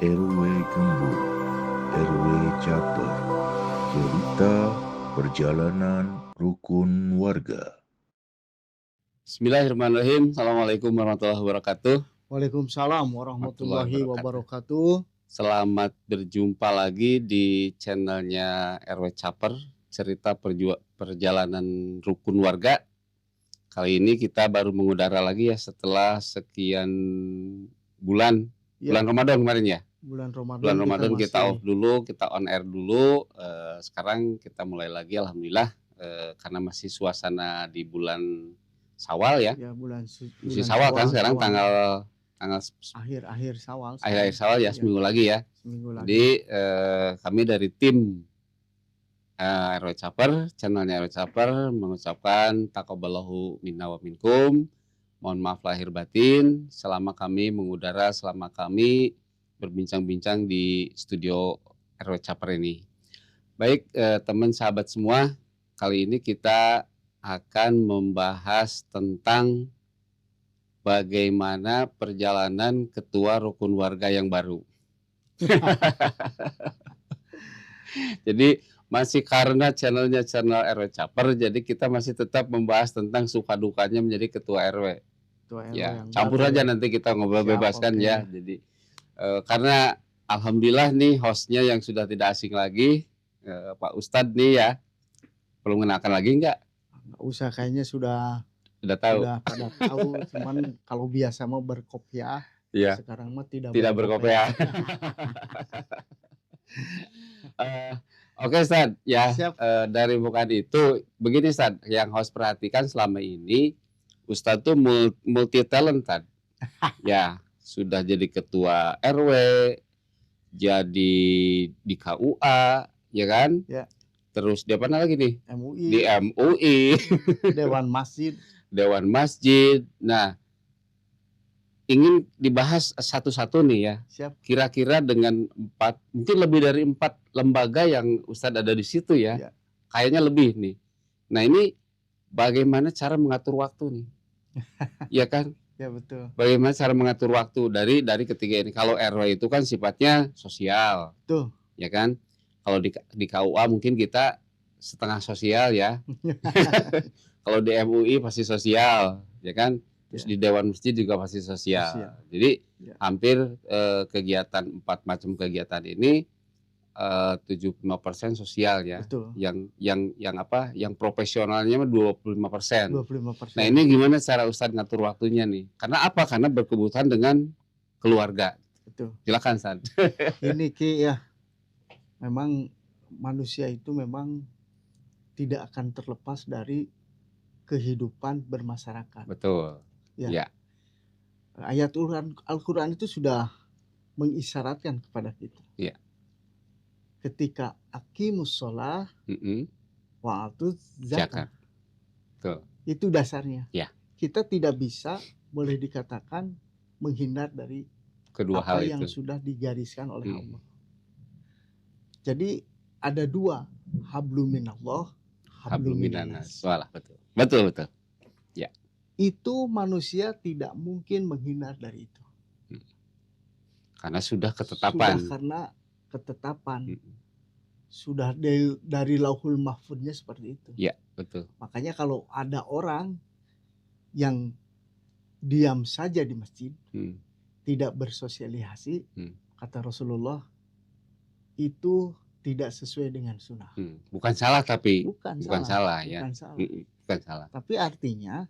RW Gembul, RW Caper, cerita perjalanan rukun warga. Bismillahirrahmanirrahim. Assalamualaikum warahmatullahi wabarakatuh. Waalaikumsalam warahmatullahi wabarakatuh. Selamat berjumpa lagi di channelnya RW Caper, cerita perjalanan rukun warga. Kali ini kita baru mengudara lagi ya setelah sekian bulan. Ya. Bulan Ramadan kemarin ya. Bulan Bulan Ramadan kita masih off dulu, kita on air dulu. Sekarang kita mulai lagi, alhamdulillah. Karena masih suasana di bulan Syawal ya. ya bulan Masih Syawal kan sekarang tanggal akhir Syawal. Akhir Syawal ya, seminggu lagi ya. Seminggu lagi. Jadi kami dari tim RW Caper, channelnya RW Caper mengucapkan taqabbalallahu minna wa minkum. Mohon maaf lahir batin selama kami mengudara, selama kami berbincang-bincang di studio RW Caper ini. Baik teman sahabat semua, kali ini kita akan membahas tentang bagaimana perjalanan ketua rukun warga yang baru. Jadi masih karena channel RW Caper, jadi kita masih tetap membahas tentang suka dukanya menjadi ketua RW. Ya, campur aja nanti kita ngobrol bebaskan ya. Jadi karena alhamdulillah nih hostnya yang sudah tidak asing lagi, Pak Ustadz nih ya. Perlu mengenalkan lagi nggak? Nggak usah, kayaknya sudah tahu. Sudah pada tahu, cuman kalau biasa mau berkopiah, ya. Sekarang mah tidak berkopiah. Oke Ustadz, ya dari bukan itu, begini Ustadz, yang harus perhatikan selama ini, Ustadz tuh multi talented. Ya, sudah jadi ketua RW, jadi di KUA, ya kan? Ya. Terus di mana lagi nih? MUI. Di MUI. Dewan Masjid. Dewan Masjid. Nah, ingin dibahas satu-satu nih ya. Siap. Kira-kira dengan mungkin lebih dari 4 lembaga yang Ustadz ada di situ ya. Ya. Kayaknya lebih nih. Nah ini bagaimana cara mengatur waktu nih? Iya kan? Ya betul. Bagaimana cara mengatur waktu dari ketiga ini? Kalau RW itu kan sifatnya sosial. Betul. Ya kan? Kalau di KUA mungkin kita setengah sosial ya. Kalau di MUI pasti sosial, ya kan? Terus di Dewan Masjid juga pasti sosial. Jadi hampir kegiatan 4 macam kegiatan ini 75% sosial ya. Betul. Yang profesionalnya 25%. 25%. Nah, ini gimana cara Ustadz ngatur waktunya nih? Karena apa? Karena berkebutuhan dengan keluarga. Betul. Silakan Ustadz. Ini Ki ya. Memang manusia itu memang tidak akan terlepas dari kehidupan bermasyarakat. Betul. Ya. Ayat Al-Quran itu sudah mengisyaratkan kepada kita. Ya. Ketika aqimus sholah wa atuz zakat. Betul. Itu dasarnya. Ya. Kita tidak bisa, boleh dikatakan, menghindar dari kedua hal yang itu sudah digariskan oleh Allah. Jadi ada 2, hablum minallah, hablum minannas. Betul. Ya. Itu manusia tidak mungkin menghindar dari itu. Karena sudah ketetapan. Sudah dari lauhul mahfudnya seperti itu. Ya, betul. Makanya kalau ada orang yang diam saja di masjid, tidak bersosialisasi, kata Rasulullah, itu tidak sesuai dengan sunnah. Bukan salah tapi bukan salah. Bukan salah. Tapi artinya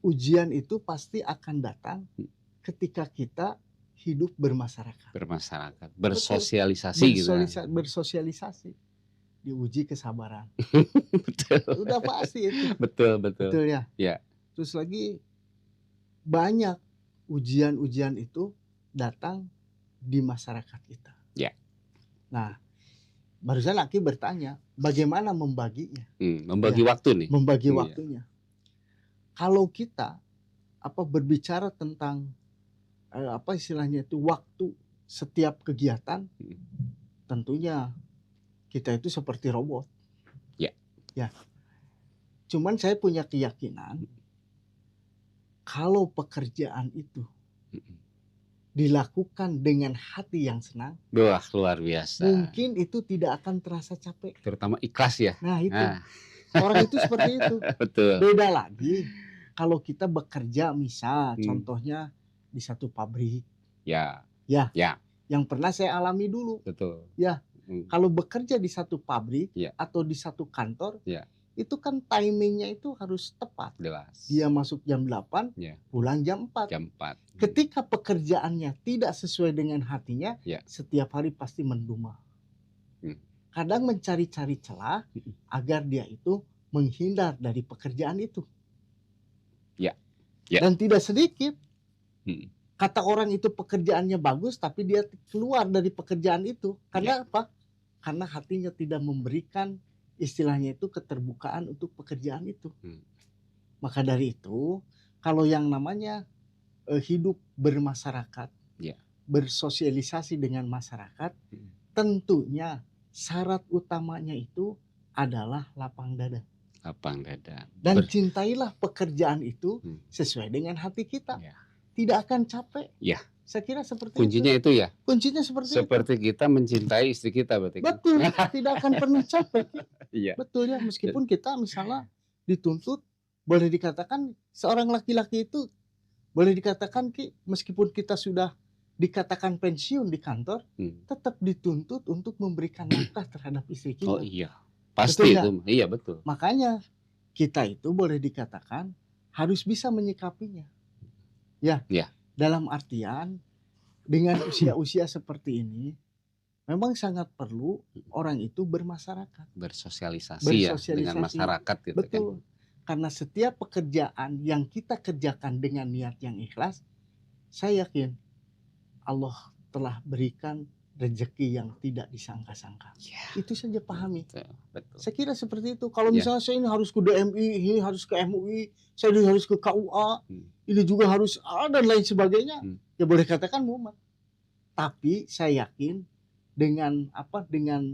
ujian itu pasti akan datang ketika kita hidup bermasyarakat, bersosialisasi. Bersosialisasi, diuji kesabaran. Betul. Udah pasti itu. Betul ya. Ya. Terus lagi banyak ujian-ujian itu datang di masyarakat kita. Ya. Nah, barusan Aki bertanya bagaimana membaginya. Membagi waktu nih. Membagi waktunya. Kalau kita berbicara tentang istilahnya itu waktu setiap kegiatan, tentunya kita itu seperti robot. Ya. Cuman saya punya keyakinan kalau pekerjaan itu dilakukan dengan hati yang senang, Wah, luar biasa. mungkin itu tidak akan terasa capek. Terutama ikhlas ya. Nah itu, Nah, orang itu seperti itu. betul. Beda lagi kalau kita bekerja misal, Hmm. contohnya di satu pabrik, Ya, yang pernah saya alami dulu. betul. Ya. Hmm. Kalau bekerja di satu pabrik Ya. atau di satu kantor, Ya. itu kan timingnya itu harus tepat. Jelas. Dia masuk jam 8, Ya. pulang jam 4. Jam 4. Ketika pekerjaannya tidak sesuai dengan hatinya, Ya. setiap hari pasti mendumel. Hmm. Kadang mencari-cari celah agar dia itu menghindar dari pekerjaan itu. Ya. Ya. Dan tidak sedikit. Hmm. Kata orang itu pekerjaannya bagus, tapi dia keluar dari pekerjaan itu. Karena apa? Karena hatinya tidak memberikan, istilahnya itu, keterbukaan untuk pekerjaan itu. Maka dari itu, kalau yang namanya hidup bermasyarakat, bersosialisasi dengan masyarakat, tentunya syarat utamanya itu adalah lapang dada. Lapang dada. Dan cintailah pekerjaan itu sesuai dengan hati kita. Tidak akan capek. Ya. Saya kira seperti kuncinya itu ya. Kuncinya seperti kita mencintai istri kita berarti. Betul, tidak akan pernah capek. Iya. Betul ya, meskipun kita misalnya dituntut, boleh dikatakan seorang laki-laki itu boleh dikatakan meskipun kita sudah dikatakan pensiun di kantor, tetap dituntut untuk memberikan nafkah terhadap istri kita. Oh iya, pasti itu. Iya betul. Makanya kita itu boleh dikatakan harus bisa menyikapinya. Ya. Dalam artian dengan usia-usia seperti ini, memang sangat perlu orang itu bermasyarakat, bersosialisasi ya dengan masyarakat gitu. Betul. Karena setiap pekerjaan yang kita kerjakan dengan niat yang ikhlas, saya yakin Allah telah berikan rezeki yang tidak disangka-sangka. Itu saja pahami. Betul. Saya kira seperti itu. Kalau misalnya saya ini harus ke DMI, ini harus ke MUI, saya ini harus ke KUA, ini juga harus dan lain sebagainya. Ya boleh katakan mumet. Tapi saya yakin dengan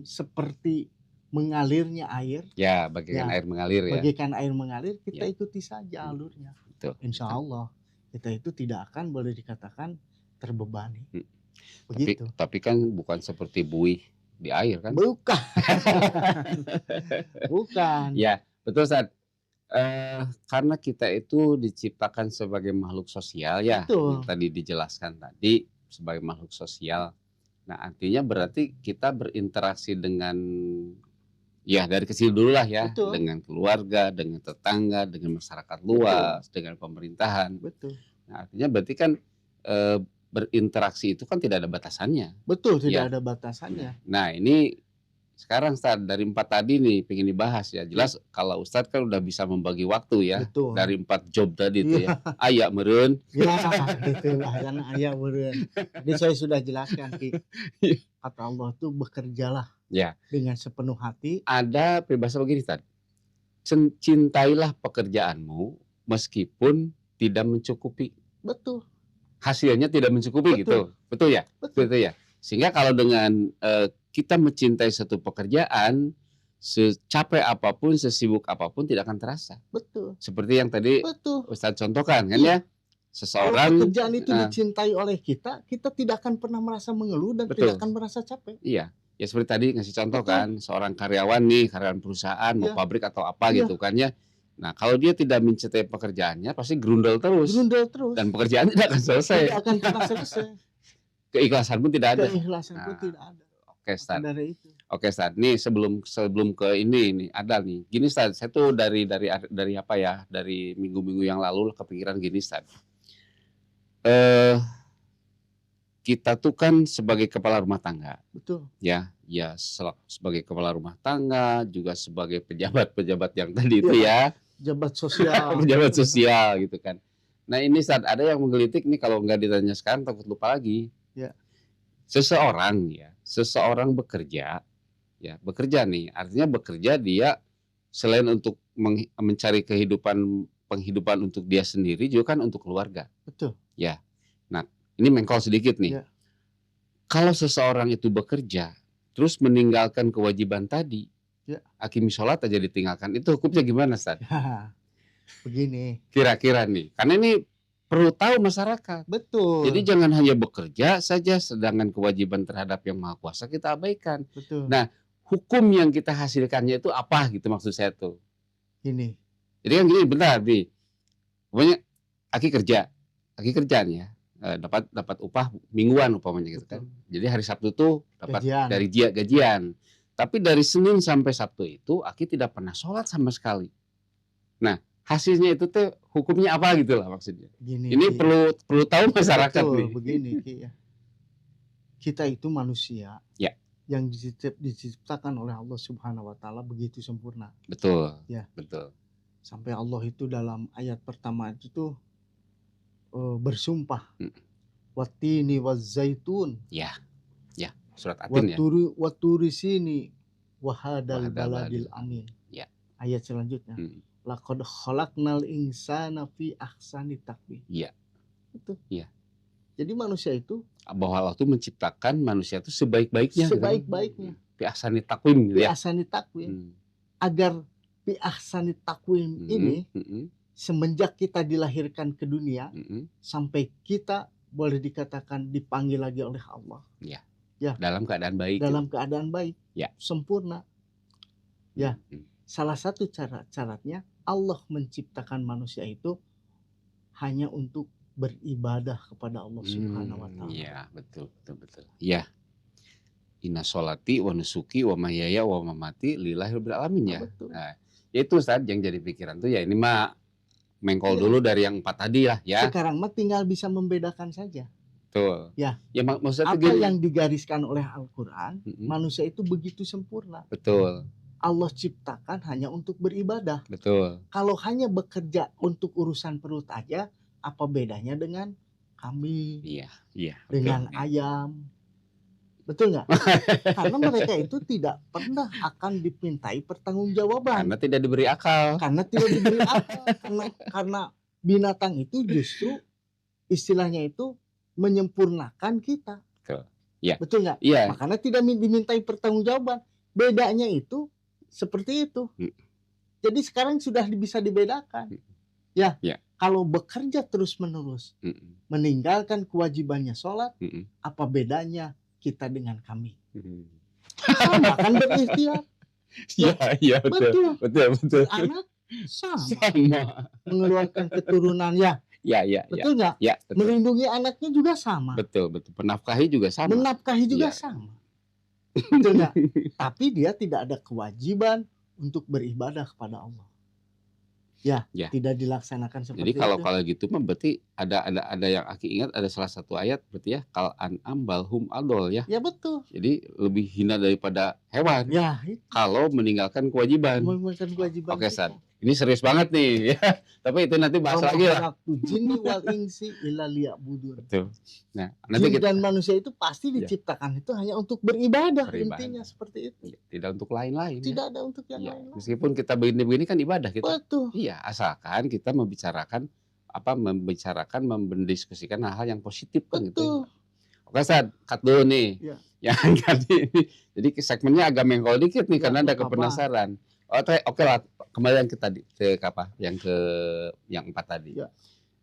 seperti mengalirnya air. Ya, bagaikan air mengalir ya. Bagaikan air mengalir, kita ikuti saja alurnya. Betul. Insya Allah kita itu tidak akan boleh dikatakan terbebani. Begitu. Tapi kan bukan seperti buih di air kan? Bukan. Bukan. Ya, betul Ustaz. Karena kita itu diciptakan sebagai makhluk sosial ya. Yang tadi dijelaskan tadi sebagai makhluk sosial. Nah, artinya berarti kita berinteraksi dengan dari kecil dulu lah ya. Betul. Dengan keluarga, dengan tetangga, dengan masyarakat luas, dengan pemerintahan. Betul. Nah, artinya berarti kan berinteraksi itu kan tidak ada batasannya. Betul, tidak ada batasannya. Nah, ini sekarang Ustaz dari 4 tadi nih pengen dibahas ya. Jelas kalau Ustaz kan udah bisa membagi waktu ya. Betul. Dari 4 job tadi itu ya. Ayak meureun. Ya, itulah karena ayak meureun. Jadi saya sudah jelaskan kata Allah tuh bekerjalah dengan sepenuh hati. Ada peribahasa begini Ustaz. Cintailah pekerjaanmu meskipun tidak mencukupi. Betul. Hasilnya tidak mencukupi gitu. Betul ya? Betul ya. Sehingga kalau dengan kita mencintai satu pekerjaan, secapek apapun, sesibuk apapun tidak akan terasa. Betul. Seperti yang tadi Ustaz contohkan kan ya. Seseorang kalau pekerjaan itu dicintai oleh kita, kita tidak akan pernah merasa mengeluh dan tidak akan merasa capek. Iya. Ya seperti tadi ngasih contoh kan, seorang karyawan nih, karyawan perusahaan, mau pabrik atau apa gitu kan ya. Nah, kalau dia tidak mencintai pekerjaannya, pasti gerundel terus. Dan pekerjaan tidak akan selesai. Tidak akan pernah selesai. Keikhlasan pun tidak ada. Keikhlasan pun tidak ada. Oke, Ustaz. Oke, Ustaz. Nih sebelum ke ini ada nih. Gini, Ustaz. Saya tuh dari apa ya? Dari minggu-minggu yang lalu kepikiran gini, Ustaz. Kita tuh kan sebagai kepala rumah tangga. Betul. Ya, sebagai kepala rumah tangga, juga sebagai pejabat-pejabat yang tadi itu ya. Pejabat sosial. Pejabat sosial gitu kan. Nah ini saat ada yang menggelitik nih kalau nggak ditanya sekarang takut lupa lagi. Ya. Seseorang bekerja nih. Artinya bekerja dia selain untuk mencari penghidupan untuk dia sendiri juga kan untuk keluarga. Betul. Ya. Nah ini mengkol sedikit nih. Ya. Kalau seseorang itu bekerja terus meninggalkan kewajiban tadi. Akimi sholat aja ditinggalkan, itu hukumnya gimana Ustaz? Begini. Kira-kira nih, karena ini perlu tahu masyarakat. Betul. Jadi jangan hanya bekerja saja, sedangkan kewajiban terhadap yang Maha Kuasa kita abaikan. Betul. Nah, hukum yang kita hasilkannya itu apa gitu maksud saya tuh. Gini. Jadi kan gini, bentar nih. Pokoknya Aki kerja nih ya. Dapat upah mingguan umpamanya gitu kan. Jadi hari Sabtu tuh dapat Gajian. dari gajian. Tapi dari Senin sampai Sabtu itu Aki tidak pernah sholat sama sekali. Nah, hasilnya itu tuh hukumnya apa gitu lah maksudnya. Gini, Ini Ki. perlu tahu masyarakat Betul, nih. begini Ki, ya. Kita itu manusia Ya. yang diciptakan oleh Allah Subhanahu wa taala begitu sempurna. Betul. Ya. Betul. Sampai Allah itu dalam ayat pertama itu tuh bersumpah. Wattini wazzaitun. Ya. Surat Atin ya. Watturi sini wahadal baladil Wahadal amin. Ya. Ayat selanjutnya. Laqad khalaqnal insana fi ahsani taqwim. Iya. Itu. Iya. Jadi manusia itu Bahwa Allah tuh menciptakan manusia itu sebaik-baiknya. sebaik-baiknya. Fi ahsani taqwim gitu Fi ya. ahsani taqwim. Hmm. Agar fi ahsani taqwim ini semenjak kita dilahirkan ke dunia sampai kita boleh dikatakan dipanggil lagi oleh Allah. Ya. Ya. Dalam keadaan baik. Dalam keadaan baik. Ya. Sempurna. Ya. Salah satu syaratnya Allah menciptakan manusia itu hanya untuk beribadah kepada Allah Subhanahu wa taala. Iya, betul. Iya. Inna sholati wa nusuki wa mahyaya wa mamati lillahi rabbil alamin ya. Betul. Nah, itu saat yang jadi pikiran tuh ya ini mah mengkol dulu dari yang 4 tadi lah ya. Sekarang mah tinggal bisa membedakan saja. Betul. Ya. Ya maksudnya Apa yang digariskan oleh Al-Qur'an, manusia itu begitu sempurna. Betul. Allah ciptakan hanya untuk beribadah. Betul. Kalau hanya bekerja untuk urusan perut aja, apa bedanya dengan kambing, Iya. dengan betul. ayam? Betul nggak? Karena mereka itu tidak pernah akan dimintai pertanggungjawaban. Karena tidak diberi akal. Karena tidak diberi akal. Karena binatang itu justru istilahnya itu menyempurnakan kita. Betul. Ya. Betul nggak? Iya. Makanya tidak dimintai pertanggungjawaban. Bedanya itu seperti itu. Jadi sekarang sudah bisa dibedakan. Ya. Kalau bekerja terus-menerus, meninggalkan kewajibannya sholat, apa bedanya kita dengan kami? Sama kan berikhtiar. Iya, betul. Anak sama. Mengeluarkan keturunan ya. Ya. Betul nggak? Ya, betul. Melindungi anaknya juga sama. Betul. Penafkahi juga sama. Menafkahi juga sama. Betul nggak? Tapi dia tidak ada kewajiban untuk beribadah kepada Allah. Ya. Tidak dilaksanakan seperti itu. Jadi kalau gitu mah berarti ada yang Aki ingat, ada salah satu ayat berarti ya kal an'am balhum adol ya. Ya betul. Jadi lebih hina daripada hewan. Ya. Kalau meninggalkan kewajiban. Oke, San. Ini serius banget nih ya. Tapi itu nanti bahas lagi lah. Jinni wal insi illa liya'budun. Betul. Nah, nanti jin dan manusia itu pasti diciptakan itu hanya untuk beribadah. Intinya seperti itu. Tidak untuk lain-lain. Tidak ada untuk yang lain. Meskipun kita begini-begini kan ibadah kita. Betul. Iya, asalkan kita membicarakan mendiskusikan hal-hal yang positif kan gitu. Oke, Sad, cut dulu nih. Ya. Yang tadi ini. Jadi segmennya agak mengkol dikit nih karena ada kepenasaran. Oke lah, kembali yang yang 4 tadi. Ya.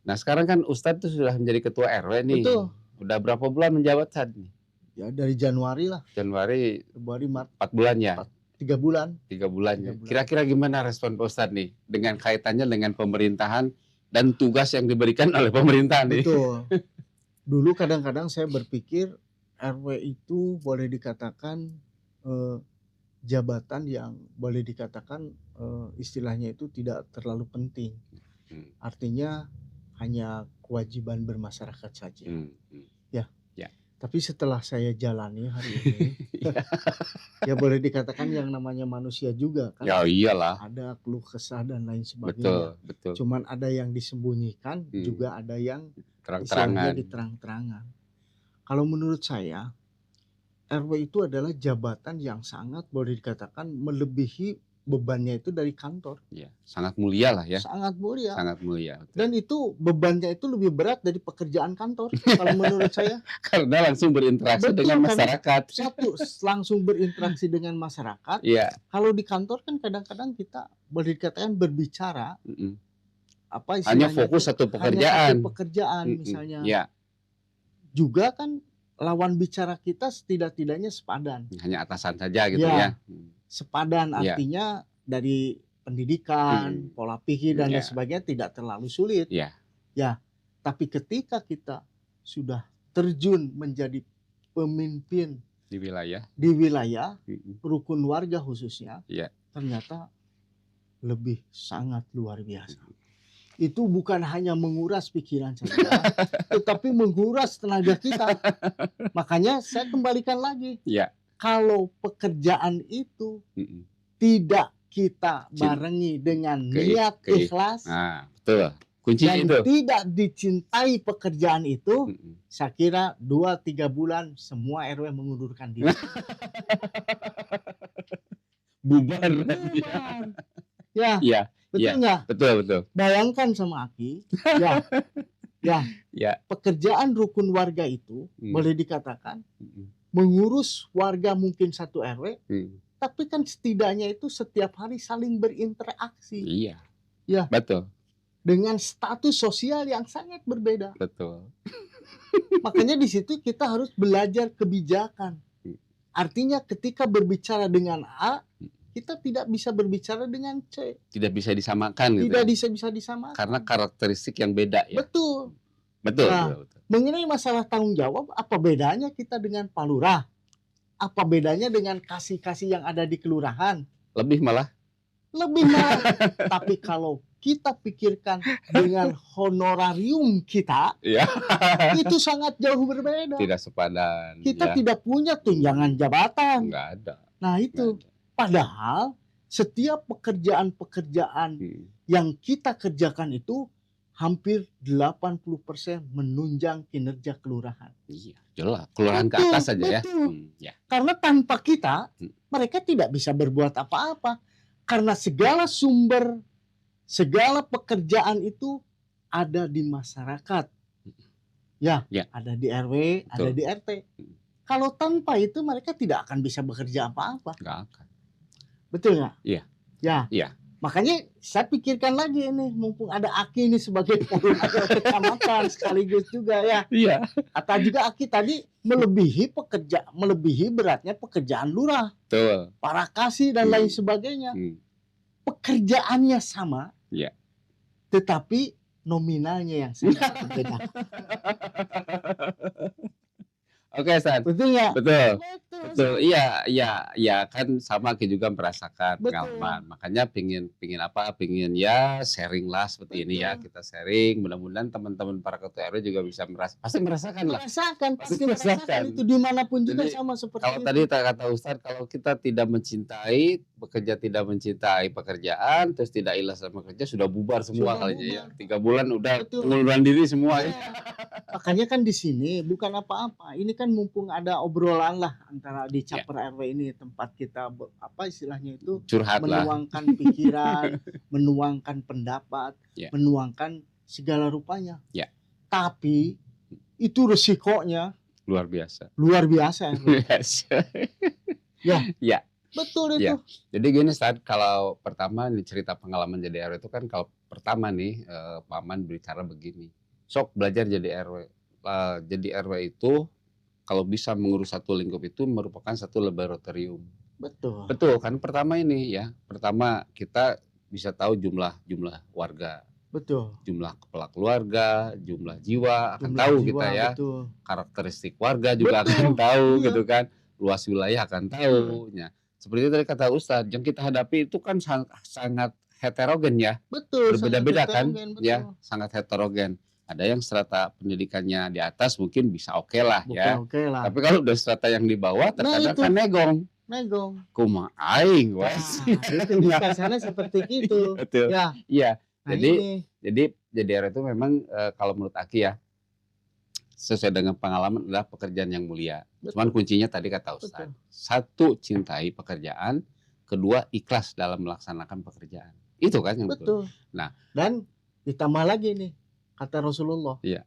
Nah sekarang kan Ustadz tuh sudah menjadi ketua RW nih. Betul. Udah berapa bulan menjabat Sad nih? Ya dari Januari lah. Januari, Februari, Maret. 4 bulan ya? 3 bulan. 3 bulan ya. Kira-kira gimana respon Pak Ustadz nih? Dengan kaitannya dengan pemerintahan dan tugas yang diberikan oleh pemerintah nih. Betul. Dulu kadang-kadang saya berpikir RW itu boleh dikatakan jabatan yang boleh dikatakan istilahnya itu tidak terlalu penting. Artinya hanya kewajiban bermasyarakat saja. Ya. Tapi setelah saya jalani hari ini, ya boleh dikatakan yang namanya manusia juga kan. Ya iyalah. Ada keluh kesah dan lain sebagainya. Betul. Cuman ada yang disembunyikan, juga ada yang terang-terangan. Diterang-terangan. Kalau menurut saya RW itu adalah jabatan yang sangat boleh dikatakan melebihi bebannya itu dari kantor. Ya, sangat mulia lah ya. Sangat mulia. Sangat mulia. Betul. Dan itu bebannya itu lebih berat dari pekerjaan kantor kalau menurut saya. Karena langsung berinteraksi dengan masyarakat. Satu, langsung berinteraksi dengan masyarakat. Iya. Kalau di kantor kan kadang-kadang kita boleh dikatakan berbicara apa Hanya istilahnya fokus itu, satu hanya pekerjaan. satu pekerjaan Mm-mm. misalnya. Ya, Juga kan lawan bicara kita setidak-tidaknya sepadan. hanya atasan saja gitu Ya. ya. Sepadan Iya. artinya dari pendidikan, pola pikir dan lain Iya. sebagainya tidak terlalu sulit. Iya. Ya, tapi ketika kita sudah terjun menjadi pemimpin Di wilayah. di wilayah Mm-mm. rukun warga khususnya, Iya. ternyata lebih sangat luar biasa. Itu bukan hanya menguras pikiran saja, tetapi menguras tenaga kita. Makanya saya kembalikan lagi. Iya. Kalau pekerjaan itu Mm-mm. tidak kita barengi dengan niat ikhlas Nah, betul. Kuncinya dan itu. tidak dicintai pekerjaan itu, Mm-mm. saya kira 2-3 bulan semua RW mengundurkan diri. Bubar. Bubar. Ya, Iya. betul nggak? Betul. Bayangkan sama Aki, Ya. pekerjaan rukun warga itu boleh dikatakan mengurus warga mungkin satu RW, tapi kan setidaknya itu setiap hari saling berinteraksi. Iya. Ya. Betul. Dengan status sosial yang sangat berbeda. Betul. Makanya di situ kita harus belajar kebijakan. Artinya ketika berbicara dengan A, kita tidak bisa berbicara dengan C. Tidak bisa disamakan gitu. Tidak ya. bisa disamakan. Karena karakteristik yang beda ya. Betul. Betul. Nah, mengenai masalah tanggung jawab, apa bedanya kita dengan Pak Lurah? Apa bedanya dengan kasih-kasih yang ada di kelurahan? Lebih malah. Tapi kalau kita pikirkan dengan honorarium kita, Ya. itu sangat jauh berbeda. Tidak sepadan. Kita ya. tidak punya tunjangan jabatan. Nggak ada. Nah itu. Nggak ada. Padahal setiap pekerjaan-pekerjaan yang kita kerjakan itu hampir 80% menunjang kinerja kelurahan. Iya, jelas. Kelurahan ke Betul, atas saja ya. betul. Ya. Karena tanpa kita, mereka tidak bisa berbuat apa-apa. Karena segala sumber, segala pekerjaan itu ada di masyarakat. Ya. Ada di RW, Betul. ada di RT. Kalau tanpa itu mereka tidak akan bisa bekerja apa-apa. Nggak akan. Betul nggak? Iya. Ya. Iya. Makanya saya pikirkan lagi ini, mumpung ada Aki ini sebagai koordinator kecamatan sekaligus juga ya. Iya. Atau juga Aki tadi melebihi beratnya pekerjaan lurah, Betul. para kasih dan lain sebagainya. Pekerjaannya sama, Iya. tetapi nominalnya yang sangat berbeda. Oke, San. Betul nggak? Betul. Iya kan sama Ki juga merasakan Betul. pengalaman. Makanya pingin ya sharing lah seperti ini ya, kita sharing. Mudah-mudahan teman-teman para ketua RW juga bisa pasti merasakan lah. Pasti merasakan itu dimanapun juga. Jadi, sama seperti kalau itu. tadi kata Ustadz, kalau kita tidak mencintai pekerjaan, terus tidak ikhlas sama kerja, sudah bubar semua kalinya ya. 3 bulan udah pengunduran diri semua ya. Makanya kan di sini bukan apa-apa. Ini kan mumpung ada obrolan lah antara di Caper RW ini, tempat kita apa istilahnya itu curhat menuangkan pikiran, menuangkan pendapat, menuangkan segala rupanya. Tapi itu resikonya luar biasa. Ya. Betul itu. Jadi gini, saat kalau pertama nih cerita pengalaman jadi RW itu kan, kalau pertama nih Paman berbicara begini, sok belajar jadi RW. Jadi RW itu kalau bisa mengurus satu lingkup itu merupakan satu laboratorium. Betul kan, pertama ini ya. Pertama kita bisa tahu jumlah warga. Betul. Jumlah kepala keluarga, jumlah jiwa akan tahu kita ya. Betul. Karakteristik warga juga akan tahu gitu kan. Luas wilayah akan tahu. Ya. Seperti tadi kata Ustadz, yang kita hadapi itu kan sangat heterogen ya. Betul. Berbeda-beda kan, ya, sangat heterogen. Ada yang strata pendidikannya di atas mungkin bisa oke lah ya. Tapi kalau udah strata yang di bawah terkadang kan negong. Kuma aing wes. Itu disana seperti itu. Betul. Ya. Iya. Jadi RW itu memang kalau menurut Aki ya, sesuai dengan pengalaman adalah pekerjaan yang mulia. Cuman kuncinya tadi kata Ustadz. Satu, cintai pekerjaan. Kedua, ikhlas dalam melaksanakan pekerjaan. Itu kan yang betul. Nah, dan ditambah lagi nih, kata Rasulullah. Iya.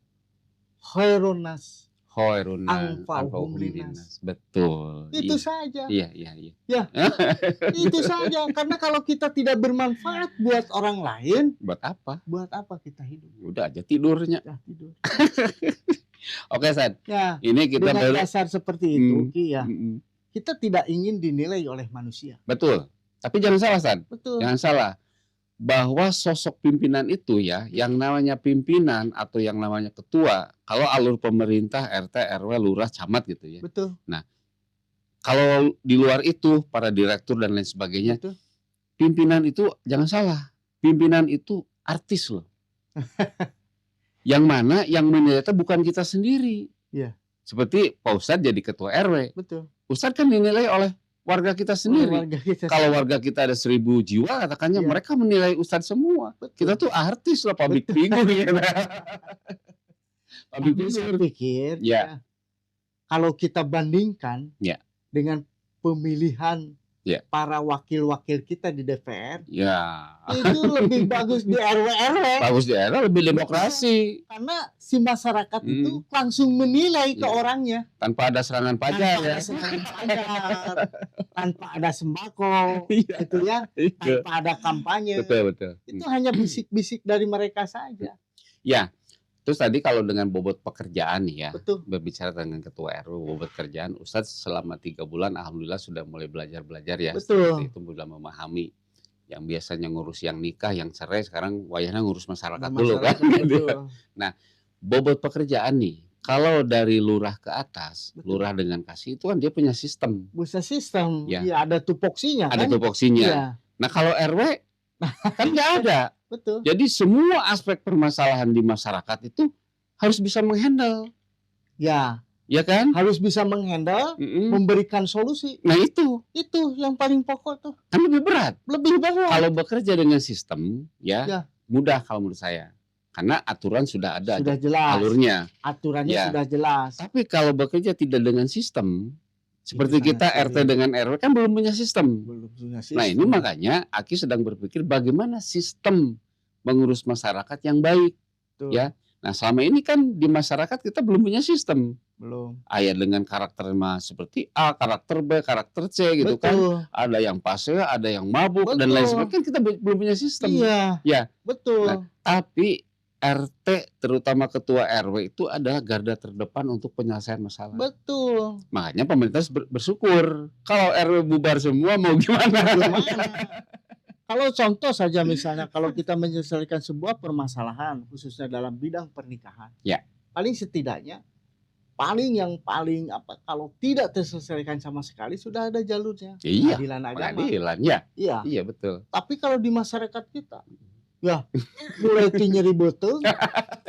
Khairun nas Khairunas Anfa'uhum anfa'uhum linnas. linnas. Betul. Itu saja. Iya, iya, iya. Ya, itu saja. Karena kalau kita tidak bermanfaat buat orang lain, Buat apa? buat apa kita hidup? Udah aja tidurnya. Ya, tidur. Oke, San. Ya, Ini kita dengan baru dasar seperti itu, Hmm. Ki, ya, Mm-mm. kita tidak ingin dinilai oleh manusia. Betul. Tapi jangan salah, San. Betul. Jangan salah. Bahwa sosok pimpinan itu ya, yang namanya pimpinan atau yang namanya ketua, kalau alur pemerintah, RT, RW, lurah, camat gitu ya. Betul. Kalau di luar itu, para direktur dan lain sebagagnya, Betul. pimpinan itu jangan salah. Pimpinan itu artis loh. Yang mana yang menilai itu bukan kita sendiri. Iya. Seperti Pak Ustadz jadi ketua RW. Betul. Ustadz kan dinilai oleh warga kita sendiri. Warga kita Kalau warga kita ada 1000 jiwa, katakannya Iya. mereka menilai Ustadz semua. Betul. Kita tuh artis loh, public figure. Ya. Public Tapi saya figure. pikir, Ya. ya, kalau kita bandingkan Ya. dengan pemilihan Ya. para wakil-wakil kita di DPR, Ya. itu lebih bagus di RW-RW. Bagus di era lebih demokrasi. Karena si masyarakat Hmm. itu langsung menilai ke Ya. orangnya. Tanpa ada serangan Tanpa pajak ada ya. serangan pajak, tanpa ada sembako, Iya. gitu ya, Iya. tanpa ada kampanye. Betul. Itu hanya bisik-bisik dari mereka saja. Ya. Terus tadi kalau dengan bobot pekerjaan nih ya, Betul. berbicara dengan ketua RW bobot kerjaan, Ustadz selama 3 bulan alhamdulillah sudah mulai belajar ya. Betul. Seperti itu mulai memahami. Yang biasanya ngurus yang nikah, yang cerai, sekarang wayahnya ngurus masyarakat dulu kan. Betul. Bobot pekerjaan nih, kalau dari lurah ke atas, Betul. lurah dengan kasih itu kan dia punya sistem. Busa sistem, Ya. ya ada tupoksinya Ada kan? tupoksinya. Iya, Nah kalau RW kan nggak ada. betul. Jadi semua aspek permasalahan di masyarakat itu harus bisa menghandle. Ya, Ya kan? harus bisa menghandle, Mm-mm. memberikan solusi. Nah itu Itu yang paling pokok tuh. kan lebih berat. Lebih berat. Kalau bekerja dengan sistem ya, Ya. mudah kalau menurut saya. Karena aturan sudah ada Sudah jelas. alurnya. Aturannya Ya. sudah jelas. Tapi kalau bekerja tidak dengan sistem, seperti Itu kita sangat RT sulit. dengan RW kan belum punya sistem. Belum punya Nah ini sistem. makanya Aki sedang berpikir bagaimana sistem mengurus masyarakat yang baik. Betul. Ya. Nah selama ini kan di masyarakat kita belum punya sistem. Belum. Ayat dengan karakter seperti A, karakter B, karakter C gitu kan. Betul. Ada yang pasel, ada yang mabuk dan Betul. lain sebagainya. Kan kita belum punya sistem. Iya. Ya. Betul. Nah, tapi RT terutama ketua RW itu adalah garda terdepan untuk penyelesaian masalah. Betul. Makanya pemerintah bersyukur. Kalau RW bubar semua mau gimana? Gimana? Kalau contoh saja misalnya kalau kita menyelesaikan sebuah permasalahan khususnya dalam bidang pernikahan. Ya. Paling setidaknya paling kalau tidak terselesaikan sama sekali sudah ada jalurnya. Iya. Pengadilan agama. Pengadilan ya. Iya. Iya betul. Tapi kalau di masyarakat kita ya mulai nyeri betul,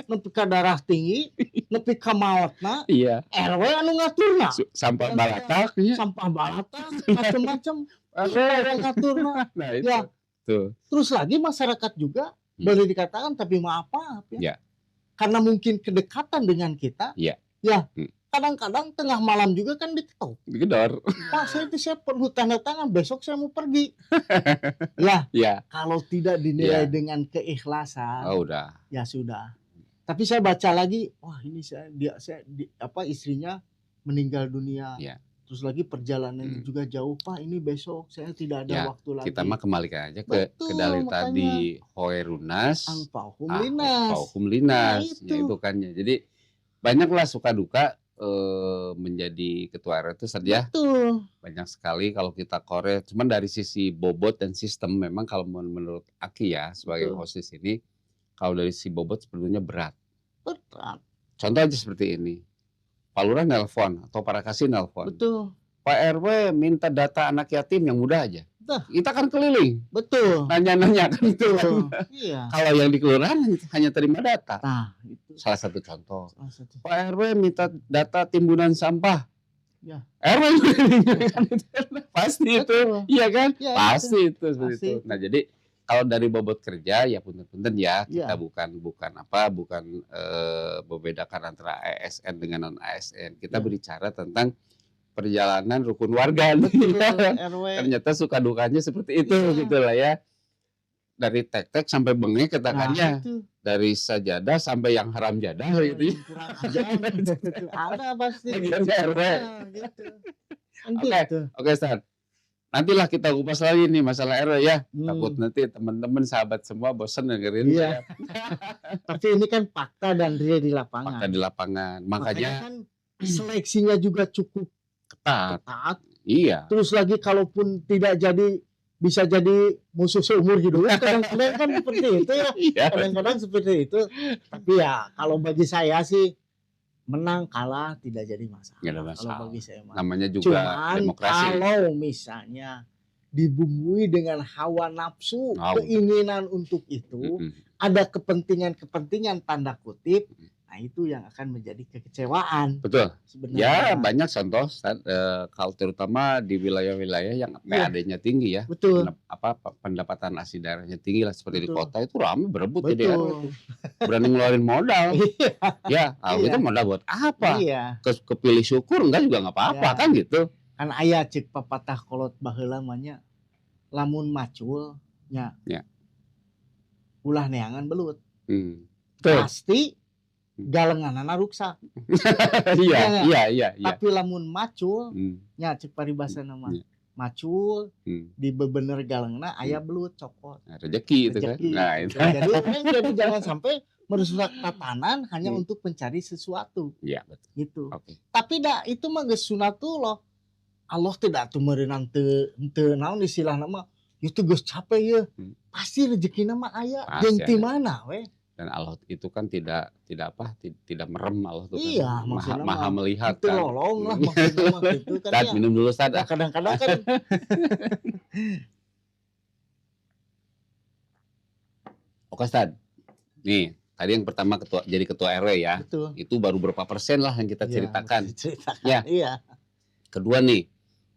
nepi ka darah tinggi, nepi ka maotna, Iya. RW anu ngaturna. Sampah Dan balatak ya. Sampah balatak, macam-macam. RW ngaturna. Nah itu. Ya. Tuh. Terus lagi masyarakat juga boleh dikatakan tapi maaf ya. Ya. Karena mungkin kedekatan dengan kita. Ya. Ya. Hmm. Kadang-kadang tengah malam juga kan diketok. Digedor. Pak, saya perlu tanda tangan, besok saya mau pergi. Ya, Ya. kalau tidak dinilai Ya. dengan keikhlasan, Oh udah. ya sudah. Tapi saya baca lagi, wah ini istrinya meninggal dunia. Ya. Terus lagi perjalanannya juga jauh, Pak. Ini besok saya tidak ada Ya, waktu lagi. Kita mah kembalikan aja ke Betul, dalil makanya. tadi Hoerunas. Anfa'uhum linnas. Anfa'uhum linnas. Nah, Ya, itu kan ya. Jadi banyaklah suka duka menjadi ketua RW itu saja. Betul. Banyak sekali kalau kita korek. Cuman dari sisi bobot dan sistem memang kalau menurut Aki ya sebagai Betul. host di sini, kalau dari sisi bobot sebetulnya berat. Betul. Contoh aja seperti ini. Pak Lurah nelpon atau para kasih nelpon. Betul. Pak RW minta data anak yatim yang muda aja. Dah. Kita kan keliling, Betul. nanya-nanya kan itu. Betul. Iya. Kalau yang di kelurahan hanya terima data. Nah, itu Salah satu contoh. salah satu. Pak RW minta data timbunan sampah. Ya. RW kan itu. Pasti itu. Betul. Iya kan? Ya, Pasti itu seperti Pasti itu. Nah, jadi kalau dari bobot kerja ya punten-punten ya, kita Ya. bukan membedakan antara ASN dengan non ASN. Kita Ya. berbicara tentang perjalanan rukun warga. Betul, Ya. RW. Ternyata suka dukanya seperti itu Iya. gitu lah ya. dari tek-tek sampai bengek Nah, katakannya. itu. Dari sajadah sampai yang haram jadah Nah, gitu. yang kurang ajar gitu. Ada pasti. Bagiannya RW. Nah, gitu. Kan Oke. gitu. Oke, Stan. Nantilah kita kupas lagi nih masalah RW ya. Takut Hmm. nanti teman-teman sahabat semua bosan dengerin Iya. saya. Tapi ini kan fakta dan real di lapangan. Fakta di lapangan. Makanya Makanya kan seleksinya juga cukup ketat. ketat. Iya. Terus lagi kalaupun tidak jadi, bisa jadi musuh seumur hidup. Kadang-kadang kan seperti itu ya. Iya. Kadang-kadang seperti itu. Tapi ya kalau bagi saya sih menang kalah tidak jadi masalah. Nggak ada Kalau masalah. bagi saya mah. Namanya juga Cuman demokrasi. kalau misalnya dibumbui dengan hawa nafsu, Oh. keinginan untuk itu, Mm-mm. ada kepentingan-kepentingan tanda kutip, nah itu yang akan menjadi kekecewaan Betul. sebenarnya. Ya banyak contoh, Stan. Kalau terutama di wilayah-wilayah yang Iya. PAD-nya tinggi ya. Betul. Pendapatan asli daerahnya tinggi lah seperti di Betul. kota itu ramai berebut jadi RW Betul. itu. Berani ngeluarin modal. Iya. Ya, kalau Iya. gitu modal buat apa? Iya. Kepilih syukur enggak juga nggak apa-apa Ya. kan gitu. Kan aya cek papatah kolot baheula mah nya lamun macul nya. Ya. Ulah neangan belut. Hmm. Betul. Pasti galenganana ruksak. Iya. Tapi lamun macul Hmm. nya cek paribasana mah. Iya. Macul Hmm. di bebener galengna aya belut cokot. Nah, rezeki itu kan. Rezeki. Nah, Gitu. itu. Jadi jangan sampai merusak tatanan hanya Hmm. untuk mencari sesuatu Iya, betul. gitu. Oke. Tapi dah itu mah geus sunatullah. Allah tidak tuh meureunang teu naon istilahna mah itu geus capek ya. Hmm. Pasti rezekina mah aya. Pasti Jeung ti ada. mana we? Dan Allah itu kan tidak merem Allah itu Iya, kan. maksudnya Maha mah melihat Itu kan. lolong lah maksudnya mah gitu kan Tad, ya. minum dulu Tad. Nah, kadang-kadang kan Oke, Tad. Nih, tadi yang pertama jadi ketua RW ya. betul. Itu baru berapa persen lah yang kita Iya, ceritakan. diceritakan. Ya. Iya. Kedua nih,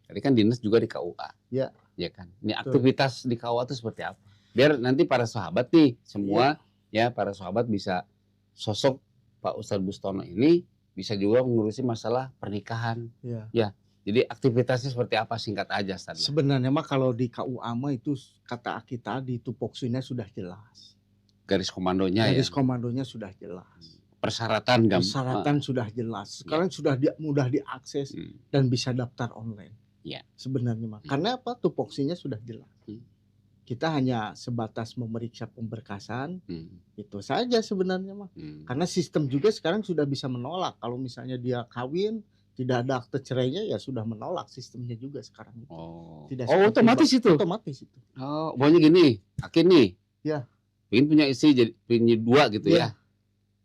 tadi kan dinas juga di KUA. Iya. Ya kan. Ini Betul. aktivitas di KUA itu seperti apa? Biar nanti para sahabat nih semua ya para sahabat bisa sosok Pak Ustadz Bustono ini bisa juga mengurusi masalah pernikahan. Iya. Ya. Jadi aktivitasnya seperti apa singkat aja Ustadz. Sebenarnya mah kalau di KUA mah itu kata kita di tupoksinya sudah jelas. Garis komandonya Garis ya. komandonya sudah jelas. Persyaratan Persyaratan sudah jelas. Sekarang sudah mudah diakses dan bisa daftar online. Ya. Sebenarnya mah. Karena apa? Tupoksinya sudah jelas. Hmm. Kita hanya sebatas memeriksa pemberkasan, Hmm. itu saja sebenarnya mah. Hmm. Karena sistem juga sekarang sudah bisa menolak. Kalau misalnya dia kawin, tidak ada akte cerainya, ya sudah menolak sistemnya juga sekarang. Oh, Tidak oh seperti otomatis itu. Otomatis itu. Oh, pokoknya gini, Akin nih. Ya. Pengen punya istri jadi punya dua gitu ya.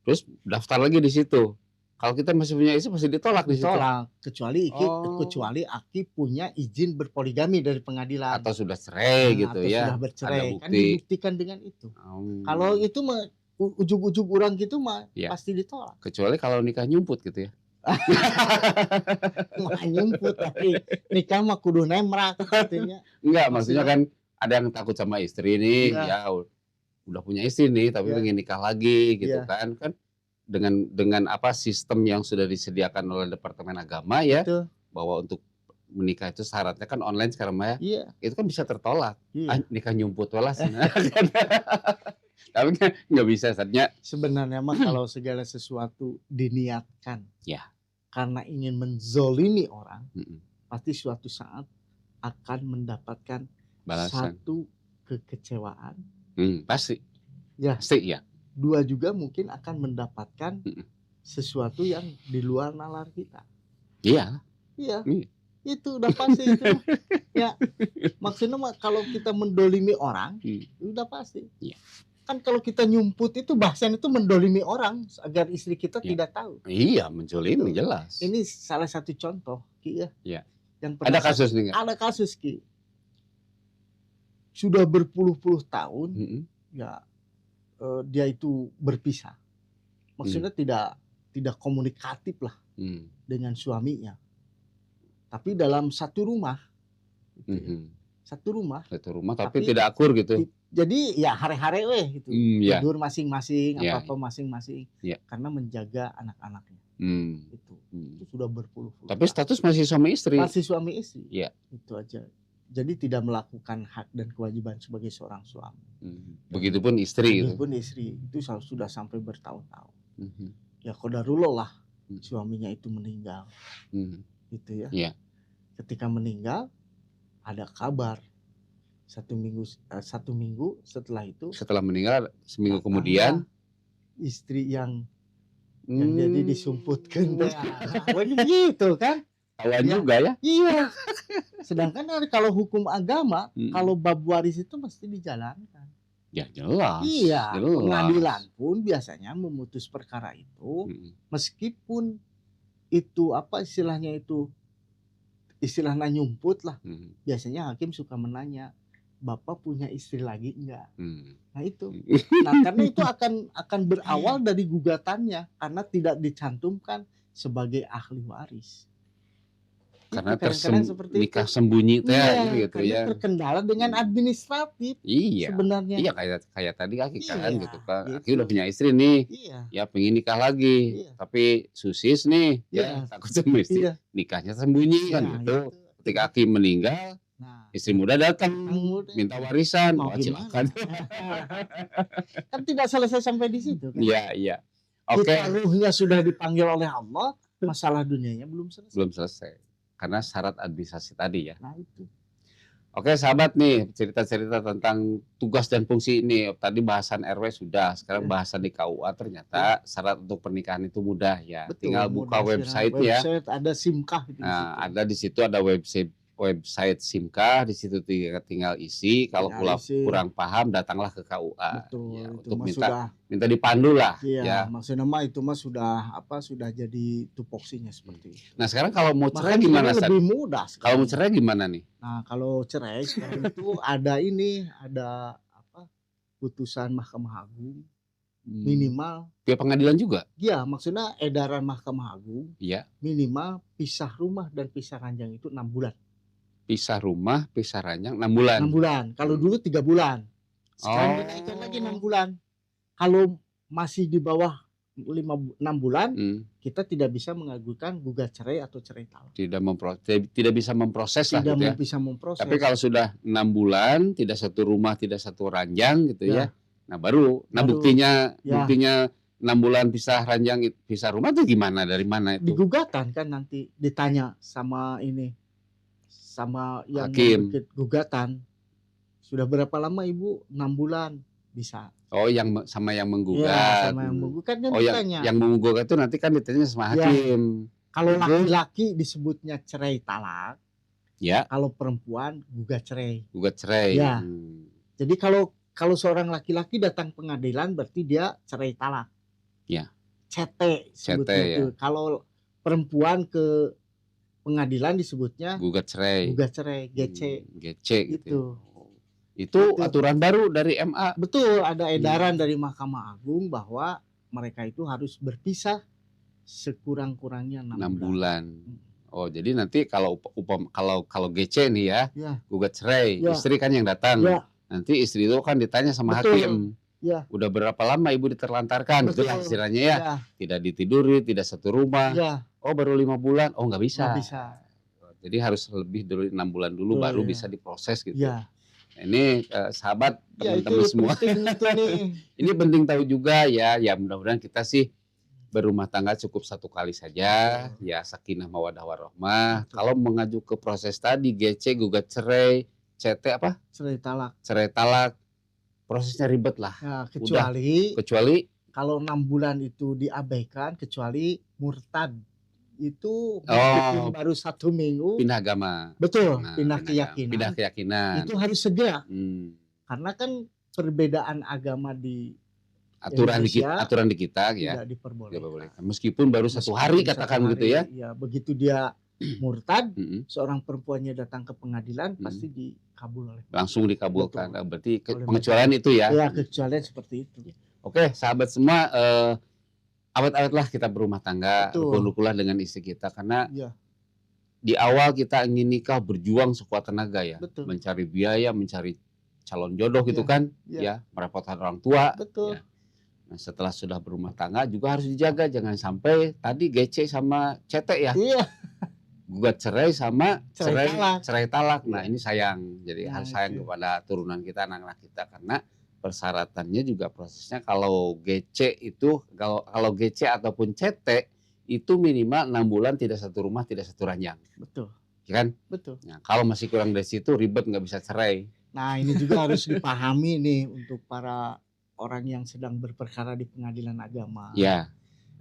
Terus daftar lagi di situ. Kalau kita masih punya istri pasti ditolak di situ. Ditolak. Oh. Kecuali Aki punya izin berpoligami dari pengadilan. Atau sudah cerai gitu atau ya. sudah bercerai. Ada Kan bukti. dibuktikan dengan itu. Kalau itu mah ujug-ujug orang gitu mah Ya. pasti ditolak. Kecuali kalau nikah nyumput gitu ya. Mah nyumput tapi nikah mah kudu nemrak katanya. Enggak, maksudnya kan ada yang takut sama istri nih, Iya. ya udah punya istri nih tapi Iya. pengen nikah lagi gitu Iya. kan. Kan dengan apa sistem yang sudah disediakan oleh Departemen Agama ya, Itu. bahwa untuk menikah itu syaratnya kan online sekarang Maya. Iya. Itu kan bisa tertolak. Iya. Nikah nyumput welas. Tapi kan nggak bisa saatnya. Sebenarnya mah kalau segala sesuatu diniatkan Ya. karena ingin menzolimi orang, Mm-mm. pasti suatu saat akan mendapatkan Balasan. satu kekecewaan. Pasti. Ya. Pasti ya. Dua juga mungkin akan mendapatkan Mm-mm. sesuatu yang di luar nalar kita. Iya. Iya. Iya. Itu udah pasti itu. Ya. Maksudnya mah kalau kita mendolimi orang, udah pasti. Iya. Kan kalau kita nyumput itu bahasan itu mendolimi orang agar istri kita Iya. tidak tahu. Iya, menjolimi jelas. Ini salah satu contoh, Ki ya. Iya. Yang Ada kasus nih nggak? Ada kasus, Ki. Sudah berpuluh-puluh tahun, Mm-mm. ya dia itu berpisah. Maksudnya tidak komunikatif lah Mm. dengan suaminya. Tapi dalam satu rumah, gitu ya. Mhm. Satu rumah. Satu rumah tapi Tapi tidak akur gitu. Jadi ya hare-hare weh gitu. Iya. Tidur masing-masing, Iya, apa-apa masing-masing. Iya. Karena menjaga anak-anaknya. Hmm. Itu sudah berpuluh-puluh Tapi tahun. status masih suami istri. Masih suami istri. Iya. Itu aja. Jadi tidak melakukan hak dan kewajiban sebagai seorang suami. Begitupun istri gitu. Begitupun istri itu sudah sampai bertahun-tahun. Mhm. Ya qadarullah lah suaminya itu meninggal. Gitu ya. Iya. Ketika meninggal ada kabar satu minggu setelah itu, Setelah meninggal seminggu datanglah kemudian istri yang jadi disumputkan. Begitu kan? Kawan Ya. juga ya. Iya. Sedangkan kalau hukum agama, Mm. kalau bab waris itu mesti dijalankan. Ya jelas. Iya. Jelas. Pengadilan pun biasanya memutus perkara itu, meskipun itu apa istilahnya itu, istilahnya nyumput lah. Biasanya hakim suka menanya, Bapak punya istri lagi enggak? Nah itu. Nah karena itu akan berawal dari gugatannya karena tidak dicantumkan sebagai ahli waris. Karena Itu kadang-kadang seperti nikah itu. sembunyi teh Iya, gitu karena ya. terkendala dengan administratif Iya. sebenarnya. Iya kayak tadi Aki kan Iya, gitu kan. Aki gitu. udah punya istri nih. Iya. Ya pengen nikah lagi. Iya. Tapi susis nih Iya. ya takut sama istri. Iya. Nikahnya sembunyi kan Nah, gitu. itu. Ketika Aki meninggal, Nah, istri muda datang muda. minta warisan. Mau Wah, gimana? silakan. Kan tidak selesai sampai di situ kan. Iya, iya. Oke, Kita ruhnya sudah dipanggil oleh Allah, masalah dunianya belum selesai. belum selesai. Karena syarat administrasi tadi ya. Nah itu. Oke, sahabat nih, cerita-cerita tentang tugas dan fungsi ini. Tadi bahasan RW sudah, sekarang bahasan di KUA ternyata syarat untuk pernikahan itu mudah ya. Betul, Tinggal buka mudah website sekali. ya. Website ada SIMKah di Nah, situ. ada di situ ada website SIMKah, di situ tinggal isi. Kalau Tinggal isi. kurang paham, datanglah ke KUA. Betul, Ya, itu untuk mah minta sudah dipandu lah. iya, Ya. maksudnya mah itu mah sudah jadi tupoksinya seperti itu. Nah, sekarang kalau mau cerai Makanya gimana, sekarang San? lebih mudah sekarang. Kalau mau cerai gimana nih? Nah, kalau cerai sekarang itu ada apa? Putusan Mahkamah Agung minimal. Pihak pengadilan juga? Ya, maksudnya edaran Mahkamah Agung Iya. minimal pisah rumah dan pisah ranjang itu 6 bulan. Pisah rumah, pisah ranjang 6 bulan. 6 bulan. Kalau dulu 3 bulan. Sekarang Oh. dinaikkan lagi 6 bulan. Kalau masih di bawah 6 bulan, kita tidak bisa mengajukan gugat cerai atau cerai talak. Tidak bisa memproses lah Tidak gitu ya. bisa memproses. Tapi kalau sudah 6 bulan, tidak satu rumah, tidak satu ranjang gitu ya. Ya. Nah baru Baru. buktinya Ya. 6 bulan pisah ranjang, pisah rumah itu gimana? Dari mana Di itu? gugatan kan nanti ditanya sama sama yang Hakim. membuat gugatan. Sudah berapa lama Ibu? 6 bulan. Bisa. Oh, sama yang menggugat. Ya, sama yang menggugat kan Oh, ditanya. yang menggugat itu nanti kan ditanya sama Ya. hakim. Kalau laki-laki disebutnya cerai talak. Ya, Kalau perempuan gugat cerai. gugat cerai. Ya. Jadi kalau seorang laki-laki datang pengadilan berarti dia cerai talak. Ya. CT sebutnya CT, itu. Kalau perempuan ke pengadilan disebutnya Gugat cerai. gugat cerai, GC. GC gitu. Gitu. Itu Gitu. aturan baru dari MA. Betul, ada edaran dari Mahkamah Agung bahwa mereka itu harus berpisah sekurang-kurangnya 6 6 bulan. bulan. Oh, jadi nanti kalau kalau GC nih ya, Ya. gugat cerai, Ya. istri kan yang datang. Ya. Nanti istri itu kan ditanya sama Betul. hakim. Ya. Udah berapa lama ibu diterlantarkan? Betul. Itulah istilahnya ya. Ya. Tidak ditiduri, tidak satu rumah. Ya. Oh, baru 5 bulan. Oh, nggak bisa. Nggak bisa. Jadi harus lebih dari 6 bulan dulu Betul, baru ya. bisa diproses gitu. Ya. Nah, ini sahabat Ya, itu teman-teman semua. penting itu nih. Ini penting tahu juga ya. Ya mudah-mudahan kita sih berumah tangga cukup satu kali saja. Ya sakinah mawaddah warahmah. Kalau mengaju ke proses tadi GC, gugat cerai, CT apa? Cerai talak. Cerai talak. Prosesnya ribet lah. Ya, Kecuali kalau 6 bulan itu diabaikan, kecuali murtad itu Oh. baru 1 minggu. pindah agama. Betul, Nah, pindah keyakinan. Pindah keyakinan. Itu harus segera. Hmm. Karena kan perbedaan agama di Aturan di kita ya. tidak diperbolehkan. Meskipun baru satu hari Meskipun katakan satu begitu ya. hari, ya, begitu dia murtad, Mm-mm. seorang perempuannya datang ke pengadilan pasti dikabul oleh. Langsung dikabulkan. Betul. Nah, berarti Oleh pengecualian itu ya. Ya, kecuali seperti itu. Oke, sahabat semua, awet-awetlah kita berumah tangga, Betul. rukun-rukunlah dengan istri kita karena Iya. di awal kita ingin nikah berjuang sekuat tenaga ya, Betul. mencari biaya, mencari calon jodoh gitu Iya, kan, iya. ya merepotkan orang tua. Betul. Ya. Nah, setelah sudah berumah tangga juga harus dijaga, jangan sampai tadi GC sama CT ya, Iya, gugat cerai sama cerai talak. Nah, Iya. ini sayang. Jadi Nah, harus sayang itu. kepada turunan kita, anak-anak kita, karena persyaratannya juga prosesnya kalau GC itu kalau GC ataupun CT itu minimal 6 bulan tidak satu rumah, tidak satu ranjang. Betul. Ya kan? Betul. Nah, kalau masih kurang dari situ ribet, nggak bisa cerai. Nah, ini juga harus dipahami nih untuk para orang yang sedang berperkara di pengadilan agama. Ya.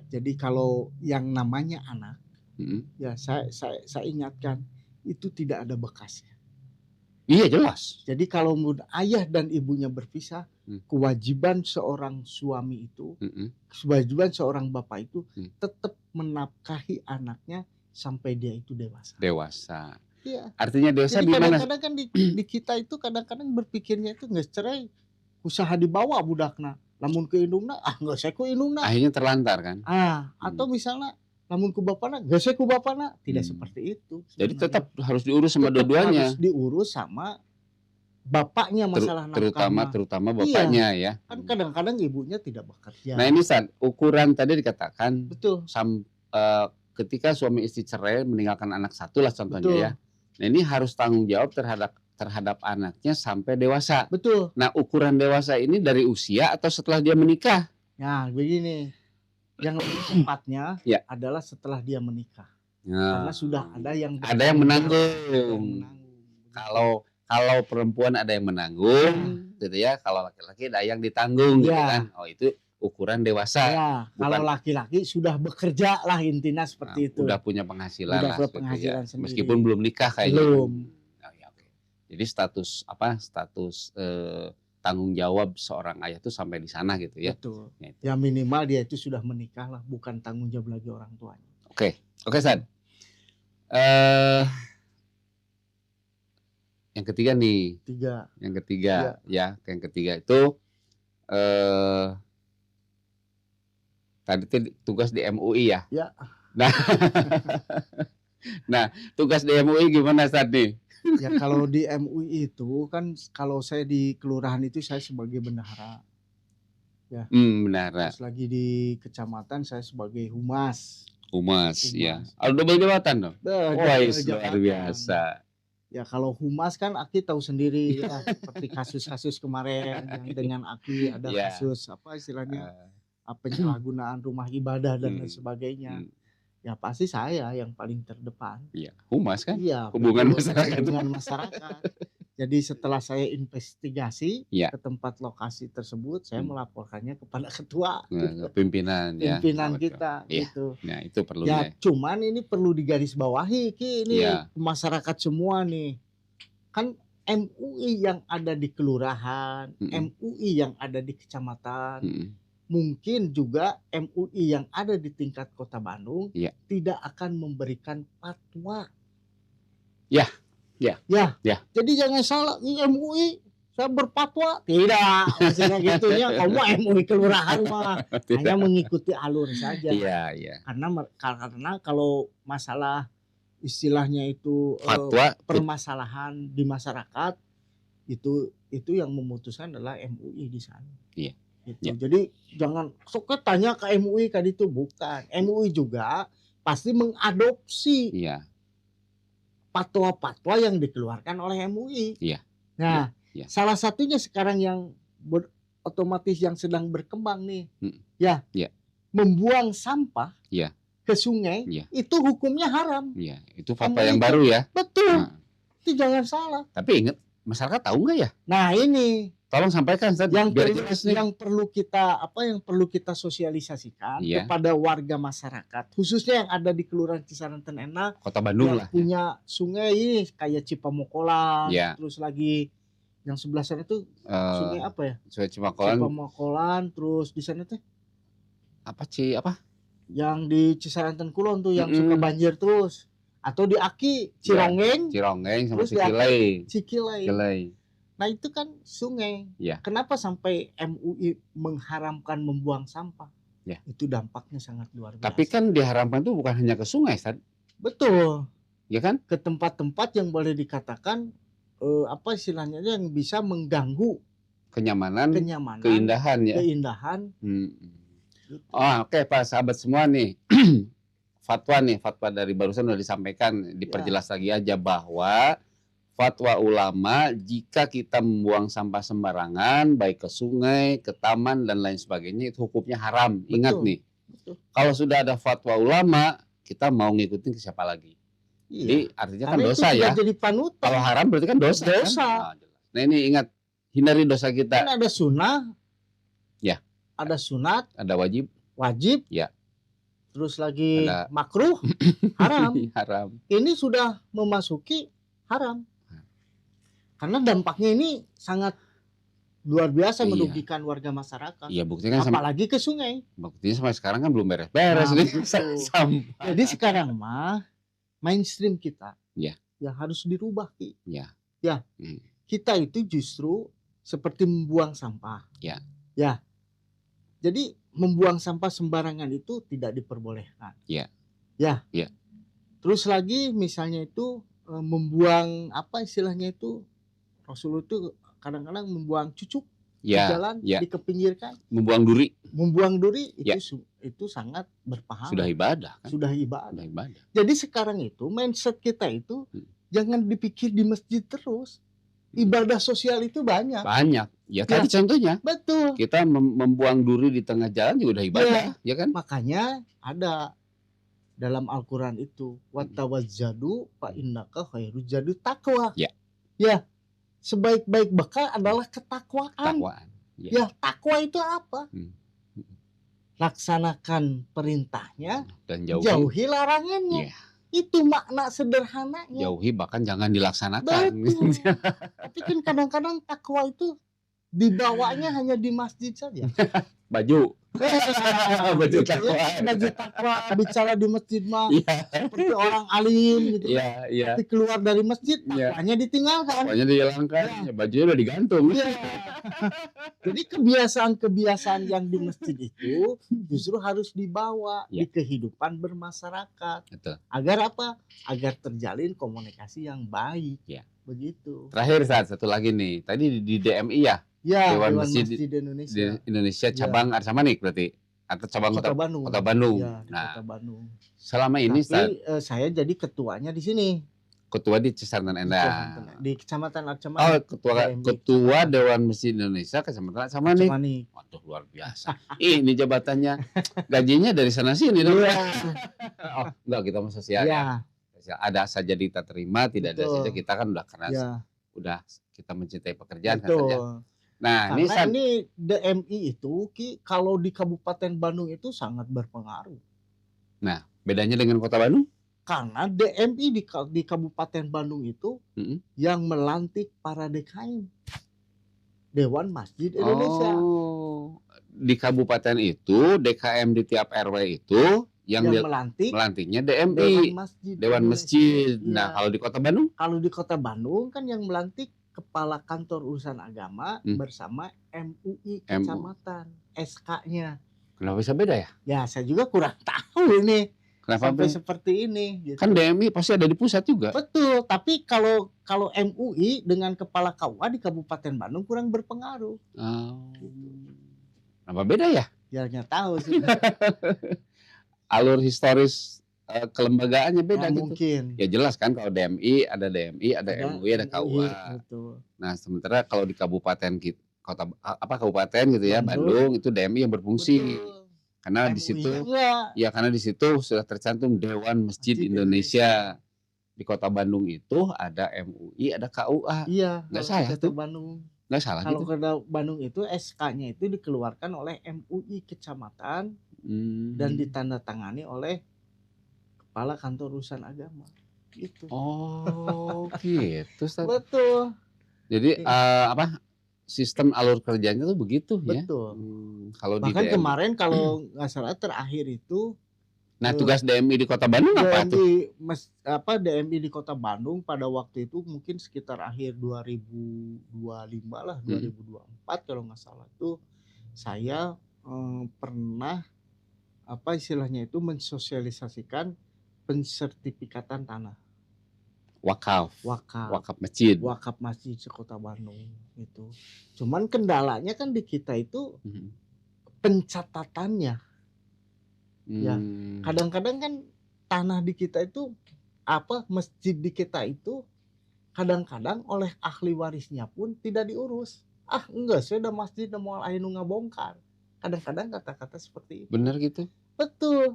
Jadi kalau yang namanya anak, Mm-mm. ya saya ingatkan itu tidak ada bekasnya. Iya jelas. Jadi kalau ayah dan ibunya berpisah, kewajiban seorang suami itu, kewajiban seorang bapak itu tetap menafkahi anaknya sampai dia itu dewasa. Dewasa. Iya. Artinya dewasa Jadi di mana? kadang-kadang kan di kita itu kadang-kadang berpikirnya itu nggak cerai, usaha dibawa budakna, lamun ke indungna, nggak saya ku indungna. Akhirnya terlantar kan? Atau misalnya lamun ku bapana, nggak saya ku bapana, tidak seperti itu. Jadi sebenarnya. tetap harus diurus sama dua-duanya. Harus diurus sama bapaknya masalah nafkah. Terutama bapaknya ya. Kan kadang-kadang ibunya tidak bekerja. Nah ini San, ukuran tadi dikatakan betul. Ketika suami istri cerai meninggalkan anak satu lah contohnya Betul. ya. Nah ini harus tanggung jawab terhadap anaknya sampai dewasa. Betul. Nah ukuran dewasa ini dari usia atau setelah dia menikah? Nah begini, yang lebih tepatnya Ya. adalah setelah dia menikah. Nah, Karena sudah ada yang menanggung. Kalau perempuan ada yang menanggung, gitu ya. Kalau laki-laki ada yang ditanggung, gitu kan. Oh itu ukuran dewasa. Ya, kalau laki-laki sudah bekerja lah intinya seperti itu. Udah punya penghasilan udah lah. punya penghasilan gitu ya. sendiri. Meskipun belum nikah kayaknya. Belum. Oh, ya, oke. Jadi status tanggung jawab seorang ayah itu sampai di sana gitu ya. Betul. Ya, itu. Ya minimal dia itu sudah menikah lah, bukan tanggung jawab lagi orang tuanya. Oke San. Yang ketiga nih. Yang ketiga ya. Yang ketiga itu tadi tugas di MUI ya. Ya. Nah, tugas di MUI gimana saat nih? Ya kalau di MUI itu kan kalau saya di kelurahan itu saya sebagai bendahara. Ya. Bendahara. Terus lagi di kecamatan saya sebagai humas. Ya. Ada double jabatan dong. Wah, luar biasa. Ya kalau humas kan Aki tahu sendiri ya, seperti kasus-kasus kemarin yang dengan Aki ada kasus apa istilahnya penyalahgunaan rumah ibadah dan lain sebagainya. Ya pasti saya yang paling terdepan. Iya, humas kan? Iya, hubungan masyarakat. Jadi setelah saya investigasi ke tempat lokasi tersebut, saya melaporkannya kepada ketua, pimpinan kita, gitu. Nah itu perlu. Ya, cuman ini perlu digarisbawahi, ini masyarakat semua nih, kan MUI yang ada di kelurahan, MUI yang ada di kecamatan, mungkin juga MUI yang ada di tingkat kota Bandung tidak akan memberikan fatwa. Ya. Jadi jangan salah, ini MUI saya berfatwa tidak, maksudnya gitunya. Kamu MUI kelurahan mah hanya mengikuti alur saja. Iya. Karena kalau masalah istilahnya itu fatwa, permasalahan di masyarakat itu yang memutuskan adalah MUI di sana. Iya. Gitu. Jadi jangan sok tanya ke MUI kan itu bukan. MUI juga pasti mengadopsi fatwa-fatwa yang dikeluarkan oleh MUI. Nah, salah satunya sekarang yang otomatis yang sedang berkembang nih, membuang sampah ke sungai, itu hukumnya haram. Itu fatwa yang baru ya. Betul. Itu jangan salah. Tapi ingat, masyarakat tahu nggak ya? Nah ini. Tolong sampaikan yang perlu kita sosialisasikan kepada warga masyarakat, khususnya yang ada di Kelurahan Cisaranten Ena, Kota Bandung lah. Punya sungai ini kayak Cipamokolan, terus lagi yang sebelah sana tuh sungai apa ya? Sungai Cipamokolan, terus di sana tuh apa? Yang di Cisaranten Kulon tuh yang suka banjir terus, atau di Aki Cirongeng sama Cikilai. Nah itu kan sungai. Kenapa sampai MUI mengharamkan membuang sampah? Itu dampaknya sangat luar biasa. Tapi kan diharamkan itu bukan hanya ke sungai, San. Betul. Ya kan? Ke tempat-tempat yang boleh dikatakan apa istilahnya yang bisa mengganggu kenyamanan, keindahan ya. Keindahan. Oke Pak sahabat semua nih. fatwa nih, fatwa dari barusan udah disampaikan, diperjelas lagi aja bahwa fatwa ulama jika kita membuang sampah sembarangan baik ke sungai, ke taman dan lain sebagainya itu hukumnya haram. Ingat Betul. nih, Betul. kalau sudah ada fatwa ulama kita mau ngikutin ke siapa lagi? Jadi Iya. artinya kan Karena itu dosa sudah ya. jadi panutan. Kalau haram berarti kan dosa. Dosa. Kan? Nah, jelas. Nah ini ingat, hindari dosa Kan kita. ada sunnah, Ya. ada sunat, Ada wajib, wajib, ya. terus lagi Ada makruh, haram. haram. Ini sudah memasuki haram. Karena dampaknya ini sangat luar biasa Iya. merugikan warga masyarakat. Iya buktinya kan Apalagi ke sungai. buktinya sampai sekarang kan belum beres-beres Nah, nih. begitu. Sampah. Jadi sekarang mah mainstream kita Ya. yang harus dirubah, Ki. Ya. Ya. Hmm. Kita itu justru seperti membuang sampah. Ya. Ya. Jadi membuang sampah sembarangan itu tidak diperbolehkan. Ya. Ya. Ya. Terus lagi misalnya itu membuang apa istilahnya itu, Rasul itu kadang-kadang membuang cucuk di Ya. jalan, Ya. dikepinggirkan, Membuang duri membuang duri Ya. itu sangat berpahala. sudah ibadah kan? Sudah ibadah. Sudah ibadah. Jadi sekarang itu mindset kita itu jangan dipikir di masjid terus. Ibadah sosial itu banyak. Banyak. Ya tadi contohnya Betul. kita membuang duri di tengah jalan juga udah ibadah, ya kan? Makanya ada dalam Al-Quran itu watawazzadu fa innaka khairuz zadu taqwa. Ya. Ya. Sebaik-baik bekal adalah ketakwaan. Takwaan. Ya, takwa itu apa? Hmm. Laksanakan perintahnya, Dan jauhi, jauhi larangannya. Ya. Itu makna sederhananya. jauhi bahkan jangan dilaksanakan. Betul. Tapi kan kadang-kadang takwa itu dibawanya hanya di masjid saja. Baju. Baju takwa. Baju takwa bicara di masjid mah Iya. seperti orang alim gitu. Iya, iya. Tapi keluar dari masjid Iya. takwanya ditinggalkan. Pokoknya dihilangkan, ya bajunya udah digantung. Iya. Jadi kebiasaan-kebiasaan yang di masjid itu justru harus dibawa Ya. di kehidupan bermasyarakat. Betul. Agar apa? Agar terjalin komunikasi yang baik. Ya. Begitu. Terakhir satu lagi nih. Tadi di DMI ya, Ya, Dewan Dewan Masjid Masjid Indonesia. di Indonesia Ya. cabang Arsamanik berarti atau cabang Kota Bandung. Kota Bandung. Ya, di Nah, Kota Bandung. selama ini Tapi saya jadi ketuanya di sini. ketua di Cisanten Endang. Di Kecamatan Oh, Arcamanik. ketua DMI. Dewan Masjid Indonesia Kecamatan Arsamanik. Arcamanik. Waduh, luar biasa. Ini jabatannya, gajinya dari sana sini dong. Iya. Oh, enggak, kita mau sosial ya. Ya, Ada saja kita terima, tidak ada Betul. saja kita kan udah karena ya. udah kita mencintai pekerjaan kan saja. Betul. Nah, Karena ini DMI itu Ki, kalau di Kabupaten Bandung itu sangat berpengaruh. bedanya dengan Kota Bandung? Karena DMI di Kabupaten Bandung itu Mm-mm. yang melantik para DKM. Dewan Masjid Indonesia. Oh, di kabupaten itu DKM di tiap RW itu yang melantiknya DMI, Dewan Masjid. Iya. Nah, kalau di Kota Bandung? Kalau di Kota Bandung kan yang melantik Kepala Kantor Urusan Agama bersama MUI Kecamatan, SK-nya. Kenapa bisa beda ya? Ya, saya juga kurang tahu ini. Kenapa Sampai seperti ini gitu. Kan DMI pasti ada di pusat juga. Betul, tapi kalau MUI dengan Kepala KUA di Kabupaten Bandung kurang berpengaruh. Oh. Kenapa beda ya? Ya nggak tahu sih. Alur historis kelembagaannya beda gitu. Mungkin. Ya jelas kan kalau DMI, ada MUI, ada KUA. Betul. Nah, sementara kalau di kabupaten kabupaten gitu ya, Bandung itu DMI yang berfungsi. Betul. Karena MUI di situ juga. ya karena di situ sudah tercantum Dewan Masjid Indonesia. Di Kota Bandung itu ada MUI, ada KUA. Iya, Nggak kalau salah di Kota tuh. Bandung. Nggak salah Kalau gitu. Kota Bandung itu SK-nya itu dikeluarkan oleh MUI Kecamatan dan ditandatangani oleh Kepala Kantor Urusan Agama. Gitu. Oh, gitu. Ustaz. Betul. Jadi sistem alur kerjanya tuh begitu ya. Betul. Kalau di Bahkan DMI. kemarin kalau nggak salah terakhir itu Nah, tugas DMI di Kota Bandung apa tuh? DMI di Kota Bandung pada waktu itu mungkin sekitar akhir 2025 lah, 2024 kalau nggak salah tuh saya pernah istilahnya itu mensosialisasikan pensertifikatan tanah Wakaf masjid. wakaf masjid sekota Bandung itu. Cuman kendalanya kan di kita itu pencatatannya. Ya, kadang-kadang kan tanah di kita itu masjid di kita itu kadang-kadang oleh ahli warisnya pun tidak diurus. Enggak, saya udah masjid udah mau anu ngabongkar. Kadang-kadang kata-kata seperti itu. Benar gitu. Betul.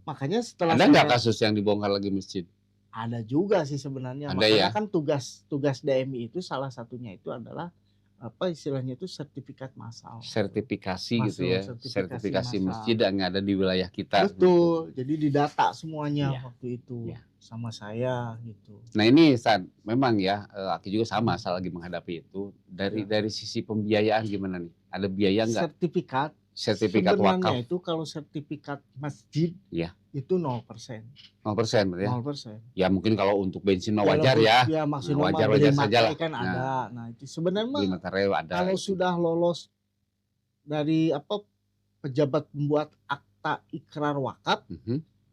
Makanya setelah Ada nggak kasus yang dibongkar lagi masjid? Ada juga sih sebenarnya. Ada Makanya ya? kan tugas DMI itu salah satunya itu adalah istilahnya itu sertifikat massal. Sertifikasi gitu ya. Sertifikasi massal. masjid yang ada di wilayah kita. Betul. Jadi didata semuanya Iya. waktu itu Iya. sama saya gitu. Nah ini memang ya, Aki juga sama saat lagi menghadapi itu. Iya. Dari sisi pembiayaan gimana nih? Ada biaya nggak? Sertifikat wakaf. sebenarnya itu kalau sertifikat masjid Iya. itu 0%. 0% berarti ya? 0%. Ya mungkin kalau untuk bensin mah wajar ya. Ya maksimal wajar beli saja lah. materai kan ada. Nah itu sebenarnya Beli mah materai ada. kalau sudah lolos dari pejabat pembuat akta ikrar wakaf,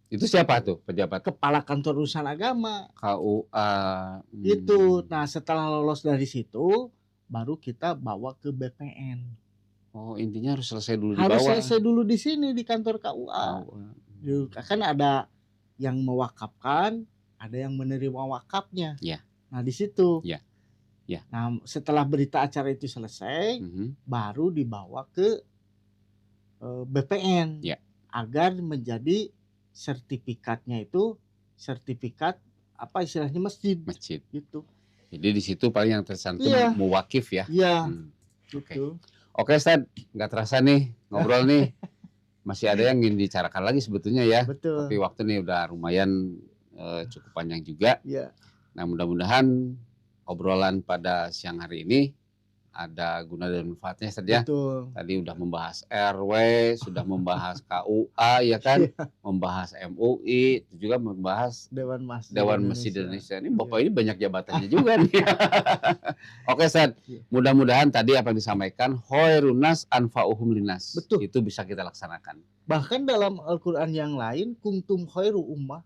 Itu siapa tuh pejabat? kepala kantor urusan agama KUA. itu. Nah setelah lolos dari situ baru kita bawa ke BPN. Oh intinya harus selesai dulu di Harus bawah. selesai dulu di sini di kantor KUA. Kan ada yang mewakafkan, ada yang menerima wakafnya. Ya. Nah di situ. Ya. Ya. Nah setelah berita acara itu selesai, baru dibawa ke BPN Ya. agar menjadi sertifikatnya itu sertifikat istilahnya masjid. Masjid. Gitu. Jadi di situ paling yang tersantum Iya. muwakif ya. Iya. Gitu. Oke Ustaz, nggak terasa nih ngobrol nih. Masih ada yang ingin dibicarakan lagi sebetulnya ya. Betul. Tapi waktu nih udah lumayan cukup panjang juga. Iya. Nah mudah-mudahan obrolan pada siang hari ini ada guna dan manfaatnya Ustaz ya. Betul. Tadi udah membahas RW, sudah membahas KUA ya kan, membahas MUI, juga membahas Dewan Masjid Indonesia. Ini Bapak ini banyak jabatannya juga nih. Oke Ustaz, mudah-mudahan tadi apa yang disampaikan khairunas anfa'uhum linas. Betul. Itu bisa kita laksanakan. Bahkan dalam Al-Qur'an yang lain kuntum khairu ummah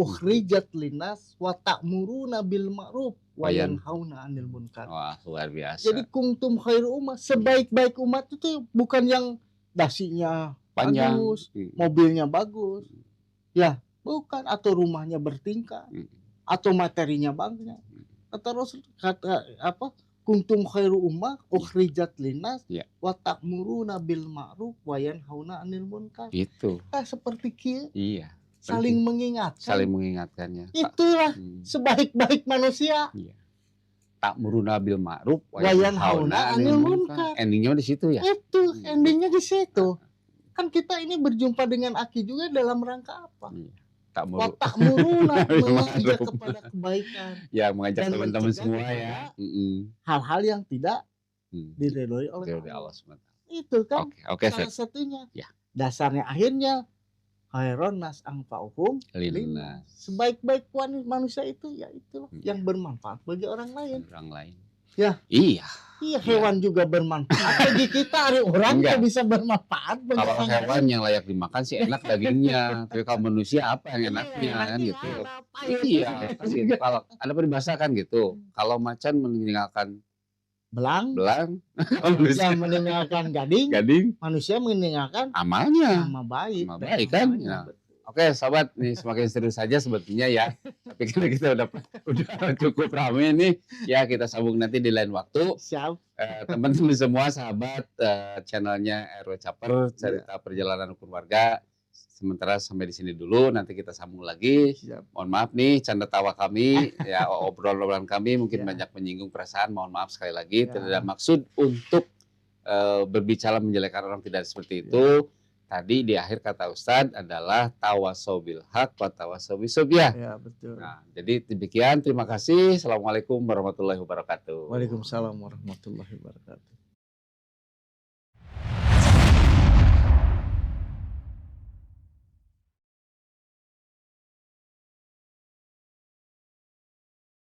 ukhrijat linas wa ta'muruna bil ma'ruf wa yanhauna 'anil munkar. Wah, luar biasa. Jadi kuntum khairu ummah, sebaik-baik umat itu bukan yang dasinya panjang, bagus, mobilnya bagus. Ya, bukan, atau rumahnya bertingkah, atau materinya banyak. Kata Rasul kuntum khairu ummah ukhrijat linas wa ta'muruna bil ma'ruf wa yanhauna 'anil munkar. Itu. Seperti kieu. Iya. Saling mengingatkan. Saling mengingatkannya. Itulah sebaik-baik manusia. Iya. Ta'muruna bil ma'ruf wa yanhauna 'anil munkar. Endingnya di situ ya. Itu endingnya di situ. Kan kita ini berjumpa dengan Aki juga dalam rangka apa? Iya. Ta'muruna mengajak kepada kebaikan. Ya, mengajak Dan teman-teman mencegah semua ya. Hal-hal yang tidak diridhoi oleh Allah SWT. Itu kan Oke, salah satunya. Ya. Dasarnya akhirnya khairon nas anfa'uhum linas. Sebaik-baik manusia itu ya itulah yang bermanfaat bagi orang lain. Orang lain. Ya. Iya. Iya, hewan juga bermanfaat bagi kita. Orang nggak bisa bermanfaat. Kalau hewan yang layak dimakan sih enak dagingnya. Tapi kalau manusia apa yang enaknya kan gitu. Iya. Gitu. Kalau ada peribahasa kan gitu. Kalau macan meninggalkan belang, manusia meninggalkan gading, manusia meninggalkan amalnya. Nama baik kan. Nah. Oke, sobat, nih semakin seru saja sebetulnya ya. Tapi karena kita udah cukup ramai nih, ya kita sambung nanti di lain waktu. Siap. Teman-teman semua, sahabat channelnya RW Caper, cerita perjalanan keluarga. Sementara sampai di sini dulu, nanti kita sambung lagi. Siap. Mohon maaf nih, canda tawa kami, ya obrolan kami mungkin banyak menyinggung perasaan. Mohon maaf sekali lagi, tidak ada maksud untuk berbicara menjelekkan orang, tidak seperti itu. Tadi di akhir kata Ustadz adalah tawasau bil haq wa tawasau bis sabr. Ya, betul. Nah, jadi demikian, terima kasih. Assalamualaikum warahmatullahi wabarakatuh. Waalaikumsalam warahmatullahi wabarakatuh.